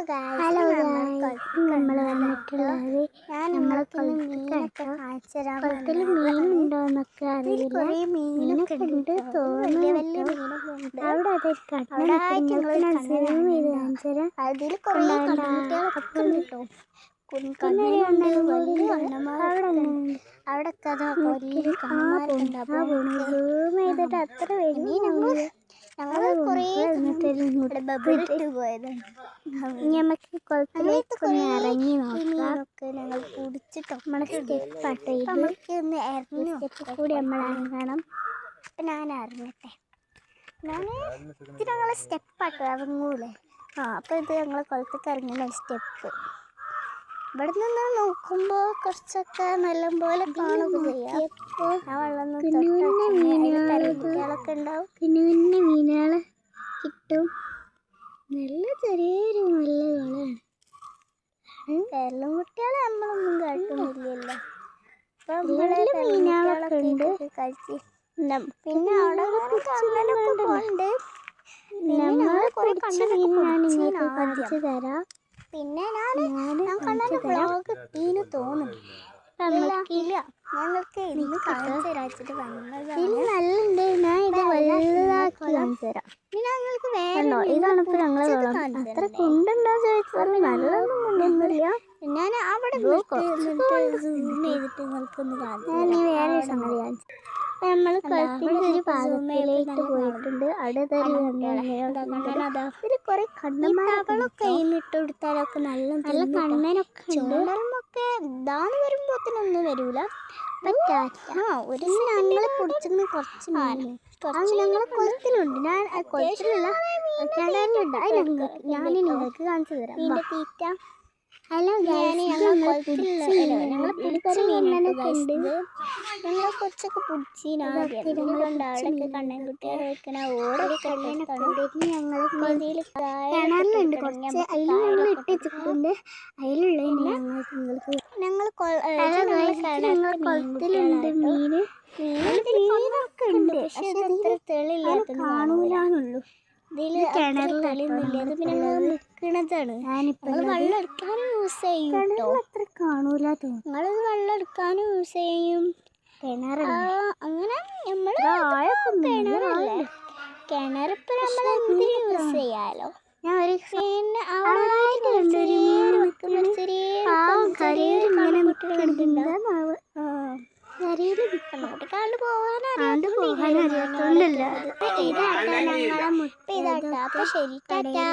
Hello നമ്മൾ വന്നിട്ടുള്ളത് കുളത്തിൽ മീനുണ്ടോ എന്നൊക്കെ അറിയില്ല. മീനൊക്കെ ഉണ്ട് തോന്നുന്നു. അവിടെ അത് അത്ര ഞമ്മക്ക് കുളത്തിലേക്ക് ഇറങ്ങി നോക്കാം. ഞങ്ങൾ കുടിച്ചിട്ടോ നമ്മളെ സ്റ്റെപ്പാട്ടോ ഇത്. സ്റ്റെപ്പ് കൂടി നമ്മൾ ഇറങ്ങണം. അപ്പം ഞാൻ ഇറങ്ങട്ടെ. ഞങ്ങൾ സ്റ്റെപ്പാട്ടോ ഇറങ്ങൂലേ. അപ്പം ഇത് ഞങ്ങൾ കുളത്തേക്ക് ഇറങ്ങുന്ന സ്റ്റെപ്പ്. ഇവിടെ നിന്ന് നോക്കുമ്പോൾ കുറച്ചൊക്കെ നല്ലപോലെ കാണുക ചെയ്യാം. ആ വെള്ളം മീനുകളൊക്കെ ഉണ്ടാവും. പിന്നെ മീനുകൾ കിട്ടും. നല്ല ചെറിയൊരു നല്ല കളയാണ്. കേരളം കുട്ടികളെ നമ്മളൊന്നും കാട്ടുന്നില്ലല്ലോ. അപ്പം മീനുകളൊക്കെ ഉണ്ട് കഴിച്ച്. പിന്നെ അവിടെ ഉണ്ട്. നമ്മൾ കുറച്ച് മീനാണ് കാണിച്ചു തരാം. പിന്നെ ഞാൻ കണ്ട വ്ളോഗ് ഇട്ടീന്ന് തോന്നുന്നു. ഞങ്ങൾക്ക് ഇന്ന് കാണിച്ചു തരാച്ചിട്ട് വന്നതാണ്. നല്ലുണ്ട്. ഞാൻ ഇത് വലുതാക്കി കാണിച്ചു തരാം. പിന്നെ ഞങ്ങൾക്ക് വേണോ ഇതാണ് ഇപ്പൊ ഞങ്ങളെ അത്ര കൊണ്ടുണ്ടോ ചോദിച്ചാൽ നല്ലതൊന്നും കൊണ്ടൊന്നുമില്ല. ഞാൻ അവിടെ ചെയ്തിട്ട് നിങ്ങൾക്കൊന്ന് കാണിച്ചു. ഞാൻ വേറെ സംഗതി കാണിച്ചു. നമ്മൾ കുളത്തിന്റെ ഒരു ഭാഗത്തിലേക്ക് പോയിട്ടുണ്ട്. അവിടെ ഇതിൽ കുറെ കണ്ണന്മാരൊക്കെ ഇട്ട് കൊടുത്താലൊക്കെ നല്ല നല്ല കണ്ണനൊക്കെ ചൂണ്ടലൊക്കെ ഇതാന്ന് വരുമ്പോത്തിനൊന്നും വരൂല. ഒരു ഞങ്ങളെ പിടിച്ചിരുന്ന കുറച്ച് ഞങ്ങളെ കുളത്തിലുണ്ട്. ഞാൻ കുളത്തിലുള്ള കിണറിലുണ്ട്. ഞാൻ നിങ്ങൾക്ക് കാണിച്ചു തരാം. ഇതിന്റെ തീറ്റ ഹലോ ഞങ്ങൾ പിടിച്ച മീനൊക്കെ ഉണ്ട്. ഞങ്ങളെ കുറച്ചൊക്കെ പിടിച്ച് അവിടെയൊക്കെ കണ്ണൻകുട്ടികൾ വെക്കണ ഓടൊക്കെ ഞങ്ങൾ കിണറിലുണ്ട്. കുറച്ച് അതിൽ ഞങ്ങൾ ഇട്ടിട്ടുണ്ട്. അതിലുള്ള ഞങ്ങൾ കുളത്തിലുണ്ട് മീന്. മീനൊക്കെ ഉണ്ട്. പക്ഷെ അത്ര തെളിയില്ലാത്ത കാണൂലാന്നുള്ളൂ. ഇതിൽ കിണറിൽ തെളിയൊന്നുമില്ല. അത് പിന്നെ ഞങ്ങൾ നിൽക്കണതാണ്. ഞങ്ങൾ വെള്ളം എടുക്കാനും യൂസ് ചെയ്യും കേട്ടോ. അത്ര കാണൂല. ഞങ്ങളത് വെള്ളം എടുക്കാനും യൂസ് ചെയ്യും. അങ്ങനെ നമ്മൾ കിണറല്ലേ. കിണറിപ്പോൾ നമ്മൾ എന്തിനും യൂസ് ചെയ്യാലോ. ഞാൻ ഒരു പിന്നെ ശരി ടാറ്റാ.